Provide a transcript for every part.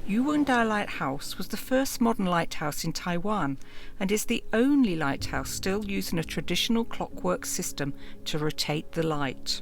Yuwundai Lighthouse was the first modern lighthouse in Taiwan and is the only lighthouse still using a traditional clockwork system to rotate the light.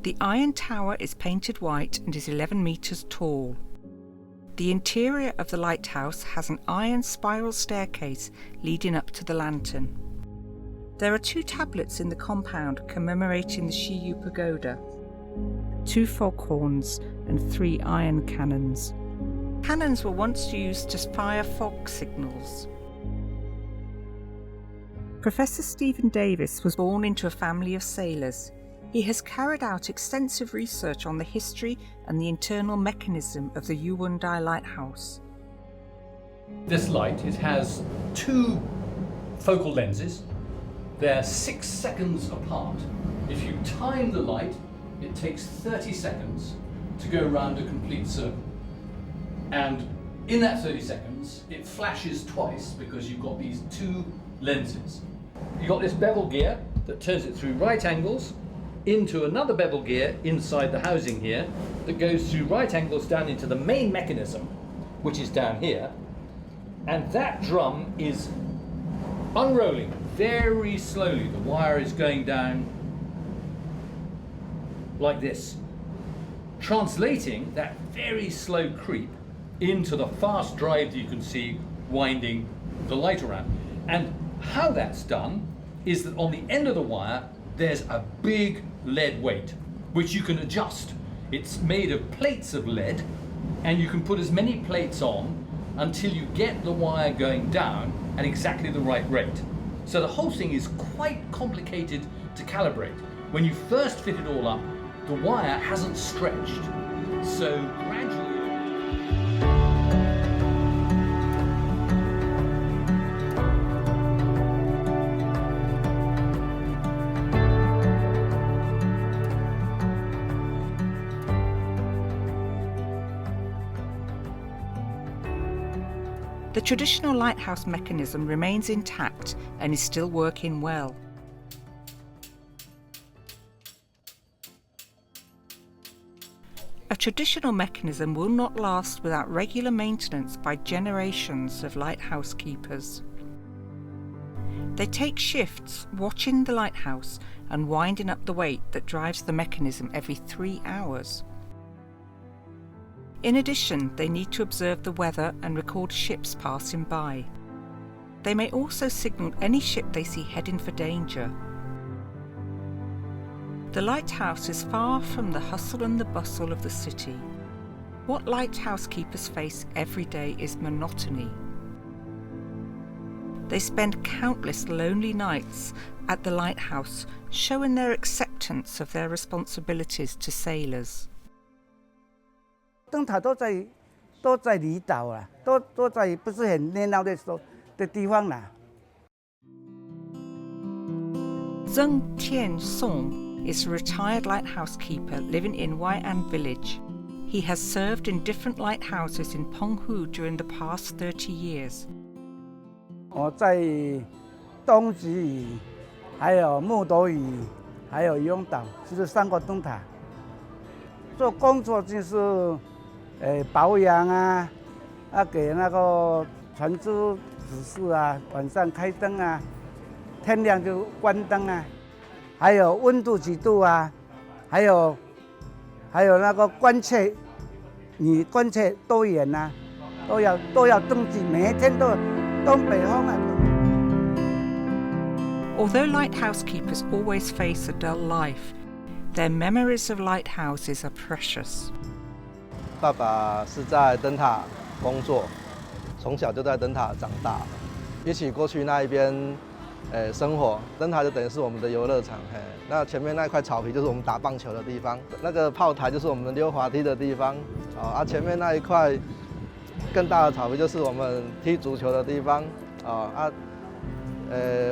The iron tower is painted white and is 11 metres tall. The interior of the lighthouse has an iron spiral staircase leading up to the lantern. There are 2 tablets in the compound commemorating the Shiyu Pagoda, 2 foghorns and 3 iron cannons. Cannons were once used to fire fog signals. Professor Stephen Davis was born into a family of sailors. He has carried out extensive research on the history and the internal mechanism of the Yuwundai Lighthouse. This light, it has 2 focal lenses. They're 6 seconds apart. If you time the light, it takes 30 seconds to go around a complete circle. And in that 30 seconds, it flashes twice because you've got these 2 lenses. You've got this bevel gear that turns it through right angles into another bevel gear inside the housing here that goes through right angles down into the main mechanism, which is down here. And that drum is unrolling very slowly. The wire is going down like this, translating that very slow creep into the fast drive that you can see winding the light around. And how that's done is that on the end of the wire there's a big lead weight which you can adjust. It's made of plates of lead and you can put as many plates on until you get the wire going down at exactly the right rate. So the whole thing is quite complicated to calibrate. When you first fit it all up, the wire hasn't stretched. So gradually The traditional lighthouse mechanism remains intact and is still working well. A traditional mechanism will not last without regular maintenance by generations of lighthouse keepers. They take shifts watching the lighthouse and winding up the weight that drives the mechanism every 3 hours. In addition, they need to observe the weather and record ships passing by. They may also signal any ship they see heading for danger. The lighthouse is far from the hustle and the bustle of the city. What lighthouse keepers face every day is monotony. They spend countless lonely nights at the lighthouse, showing their acceptance of their responsibilities to sailors. 灯塔都在离岛啦，都在不是很热闹的地方啦。Zheng Tian-song is a retired lighthouse keeper living in Wai'an village. He has served in different lighthouses in Penghu during the past 30 years. 我在东极屿，还有木斗屿，还有永岛，就是3个灯塔。做工作就是。保养啊，给那个船只指示啊，晚上开灯啊，天亮就关灯啊，还有温度几度啊，还有那个关切，你关切多远啊，都要登记，每一天都东北风啊。Although lighthouse keepers always face a dull life, their memories of lighthouses are precious. 爸爸是在灯塔工作，从小就在灯塔长大，一起过去那一边，生活。灯塔就等于是我们的游乐场，那前面那块草皮就是我们打棒球的地方，那个炮台就是我们溜滑梯的地方，前面那一块更大的草皮就是我们踢足球的地方，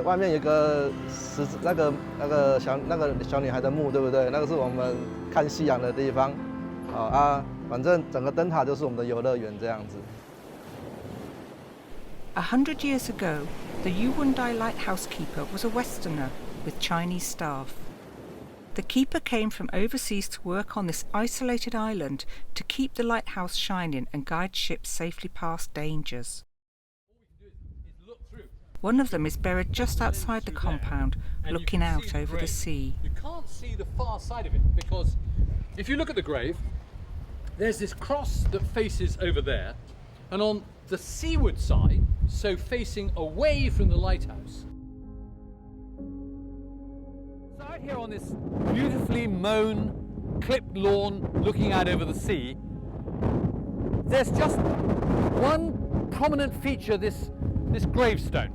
外面有个那个小女孩的墓，对不对？那个是我们看夕阳的地方，反正整个灯塔就是我们的游乐园这样子。100 years ago, the Yuwundai lighthouse keeper was a Westerner with Chinese staff. The keeper came from overseas to work on this isolated island to keep the lighthouse shining and guide ships safely past dangers. One of them is buried just outside the compound, looking out over the sea. You can't see the far side of it because if you look at the grave, there's this cross that faces over there, and on the seaward side, so facing away from the lighthouse, so out here on this beautifully mown, clipped lawn looking out over the sea, there's just one prominent feature, this gravestone.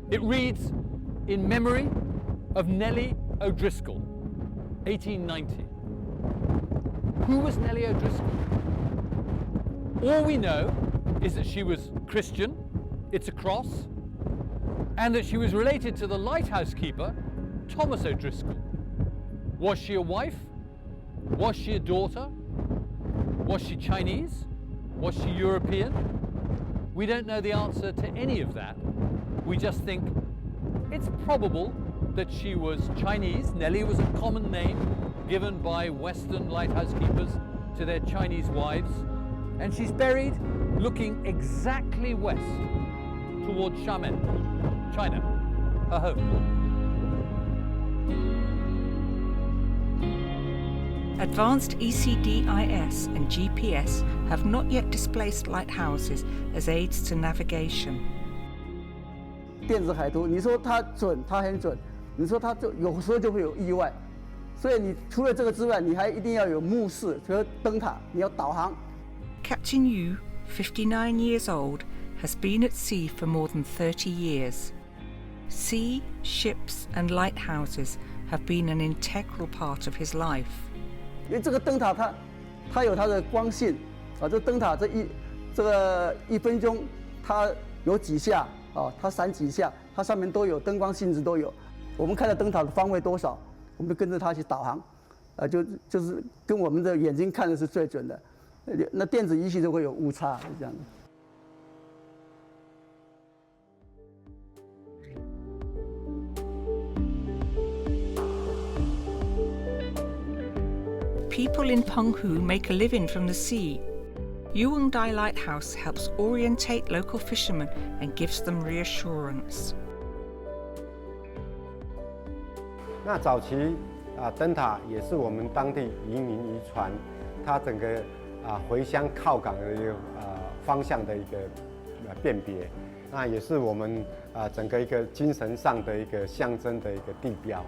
It reads, "In memory of Nellie O'Driscoll, 1890. Who was Nellie O'Driscoll? All we know is that she was Christian, it's a cross, and that she was related to the lighthouse keeper, Thomas O'Driscoll. Was she a wife? Was she a daughter? Was she Chinese? Was she European? We don't know the answer to any of that. We just think it's probable that she was Chinese. Nellie was a common name given by Western lighthouse keepers to their Chinese wives. And she's buried looking exactly west towards Xiamen, China, her home. Advanced ECDIS and GPS have not yet displaced lighthouses as aids to navigation. 电子海图，你说它准，它很准；你说它就有时候就会有意外，所以你除了这个之外，你还一定要有目视和灯塔，你要导航。Captain Yu, 59 years old, has been at sea for more than 30 years. Sea, ships, and lighthouses have been an integral part of his life. 因为这个灯塔它有它的光性啊，这灯塔这个1分钟它有几下啊，它闪几下，它上面都有灯光性质都有。我们看到灯塔的方位多少，我们就跟着它去导航，就是跟我们的眼睛看的是最准的。那电子仪器就会有误差，这样的。People in Penghu make a living from the sea. Yuwangdai Lighthouse helps orientate local fishermen and gives them reassurance. 那早期灯塔也是我们当地移民渔船，它整个回乡靠港的一个方向的一个辨别，那也是我们整个一个精神上的一个象征的一个地标。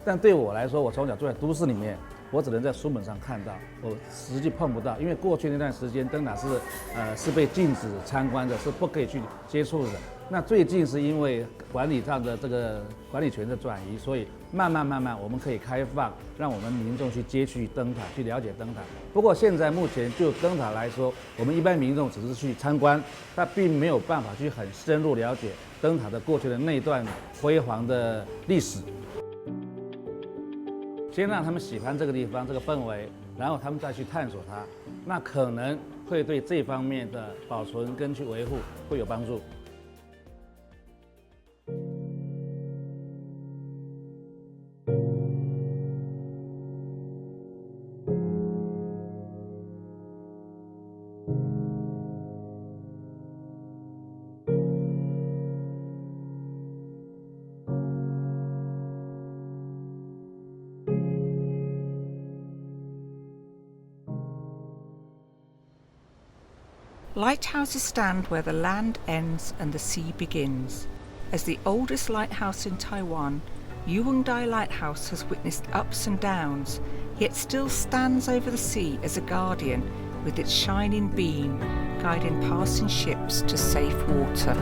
但对我来说，我从小住在都市里面，我只能在书本上看到，我实际碰不到，因为过去那段时间灯塔是被禁止参观的，是不可以去接触的。那最近是因为管理上的这个管理权的转移，所以慢慢我们可以开放，让我们民众去接触灯塔，去了解灯塔。不过现在目前就灯塔来说，我们一般民众只是去参观，他并没有办法去很深入了解灯塔的过去的那段辉煌的历史。先让他们喜欢这个地方、这个氛围，然后他们再去探索它，那可能会对这方面的保存跟去维护会有帮助。Lighthouses stand where the land ends and the sea begins. As the oldest lighthouse in Taiwan, Yuwangdai Lighthouse has witnessed ups and downs, yet still stands over the sea as a guardian with its shining beam, guiding passing ships to safe water.